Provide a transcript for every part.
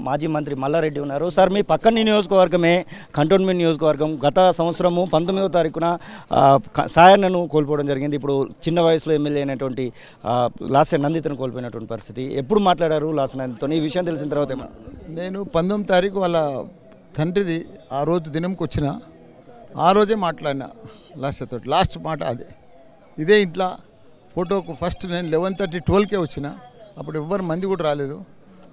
మాజీ మంత్రి మల్లారెడ్డి ఉన్నారు. సార్, మీ పక్కన నియోజకవర్గమే కంటోన్మెంట్ నియోజకవర్గం. గత సంవత్సరము 19వ తారీఖున సాయన్నను కోల్పోవడం జరిగింది. ఇప్పుడు చిన్న వయసులో ఎమ్మెల్యే అయినటువంటి లాస్య నందితను కోల్పోయినటువంటి పరిస్థితి. ఎప్పుడు మాట్లాడారు లాస్య నందితో? ఈ విషయం తెలిసిన తర్వాత నేను 19వ తారీఖు వాళ్ళ తండ్రిది ఆ రోజు దినంకి వచ్చిన ఆ రోజే మాట్లాడినా లాస్యతో. లాస్ట్ మాట అదే. ఇదే ఇంట్లో ఫోటోకు ఫస్ట్ నేను 11:30 12కే వచ్చిన. అప్పుడు ఎవ్వరు మంది కూడా రాలేదు.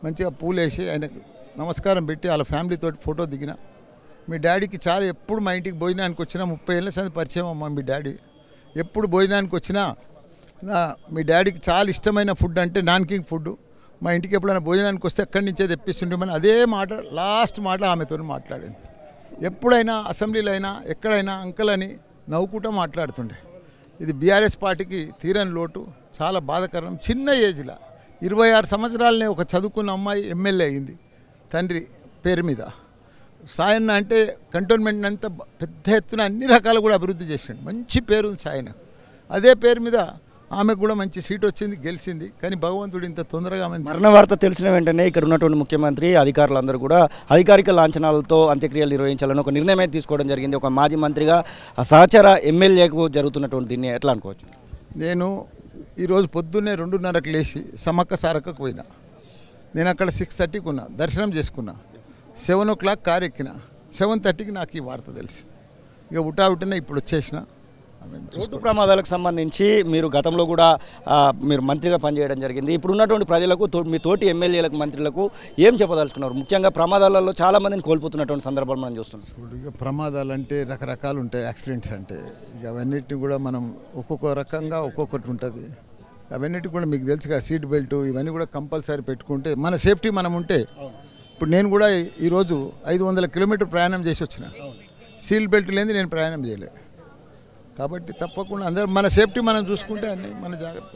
మంచిగా పూలు వేసి ఆయనకు నమస్కారం పెట్టి వాళ్ళ ఫ్యామిలీతో ఫోటో దిగిన. మీ డాడీకి చాలా ఎప్పుడు మా ఇంటికి భోజనానికి వచ్చినా 30 ఏళ్ళ సంది పరిచయం అమ్మ మీ డాడీ. ఎప్పుడు భోజనానికి వచ్చినా మీ డాడీకి చాలా ఇష్టమైన ఫుడ్ అంటే నాన్ కింగ్ ఫుడ్. మా ఇంటికి ఎప్పుడైనా భోజనానికి వస్తే అక్కడి నుంచే తెప్పిస్తుండేమని అదే మాట లాస్ట్ మాట ఆమెతో మాట్లాడింది. ఎప్పుడైనా అసెంబ్లీలో అయినా ఎక్కడైనా అంకల్ అని నవ్వుకుంటూ మాట్లాడుతుండే. ఇది బీఆర్ఎస్ పార్టీకి తీరని లోటు, చాలా బాధాకరం. చిన్న ఏజ్లో 26 సంవత్సరాలనే ఒక చదువుకున్న అమ్మాయి ఎమ్మెల్యే అయింది తండ్రి పేరు మీద. సాయన్న అంటే కంటోన్మెంట్ అంతా పెద్ద ఎత్తున అన్ని రకాలు కూడా అభివృద్ధి చేసిండు. మంచి పేరు ఉంది సాయన్న. అదే పేరు మీద ఆమెకు కూడా మంచి సీట్ వచ్చింది, గెలిచింది. కానీ భగవంతుడు ఇంత తొందరగా మరణ వార్త తెలిసిన వెంటనే ఇక్కడ ఉన్నటువంటి ముఖ్యమంత్రి అధికారులందరూ కూడా అధికారిక లాంఛనాలతో అంత్యక్రియలు నిర్వహించాలని ఒక నిర్ణయం తీసుకోవడం జరిగింది. ఒక మాజీ మంత్రిగా సహచర ఎమ్మెల్యేకు జరుగుతున్నటువంటి దీన్ని ఎట్లా అనుకోవచ్చు? నేను ఈరోజు పొద్దున్నే 2:30కి లేచి సమ్మక్క సారక్కకు పోయినా. నేను అక్కడ 6:30కి ఉన్నా, దర్శనం చేసుకున్నా. 7 o'clock కారు ఎక్కిన. 7:30కి నాకు ఈ వార్త తెలిసింది. ఇక ఉటావుటిన ఇప్పుడు వచ్చేసిన. రోడ్డు ప్రమాదాలకు సంబంధించి మీరు గతంలో కూడా మీరు మంత్రిగా పనిచేయడం జరిగింది. ఇప్పుడు ఉన్నటువంటి ప్రజలకు మీ తోటి ఎమ్మెల్యేలకు మంత్రులకు ఏం చెప్పదలుచుకున్నారు? ముఖ్యంగా ప్రమాదాలలో చాలామందిని కోల్పోతున్నటువంటి సందర్భాలు మనం చూస్తున్నాం. ఇక ప్రమాదాలు అంటే రకరకాలు ఉంటాయి. యాక్సిడెంట్స్ అంటే ఇక అవన్నిటిని కూడా మనం ఒక్కొక్క రకంగా ఒక్కొక్కటి ఉంటుంది. అవన్నిటి కూడా మీకు తెలుసుగా సీట్ బెల్ట్ ఇవన్నీ కూడా కంపల్సరీ పెట్టుకుంటే మన సేఫ్టీ మనం ఉంటే. ఇప్పుడు నేను కూడా ఈరోజు 500 కిలోమీటర్ ప్రయాణం చేసి వచ్చిన. సీట్ బెల్ట్ లేని నేను ప్రయాణం చేయలేదు. కాబట్టి తప్పకుండా అందరూ మన సేఫ్టీ మనం చూసుకుంటే అన్నీ మన జాగ్రత్త.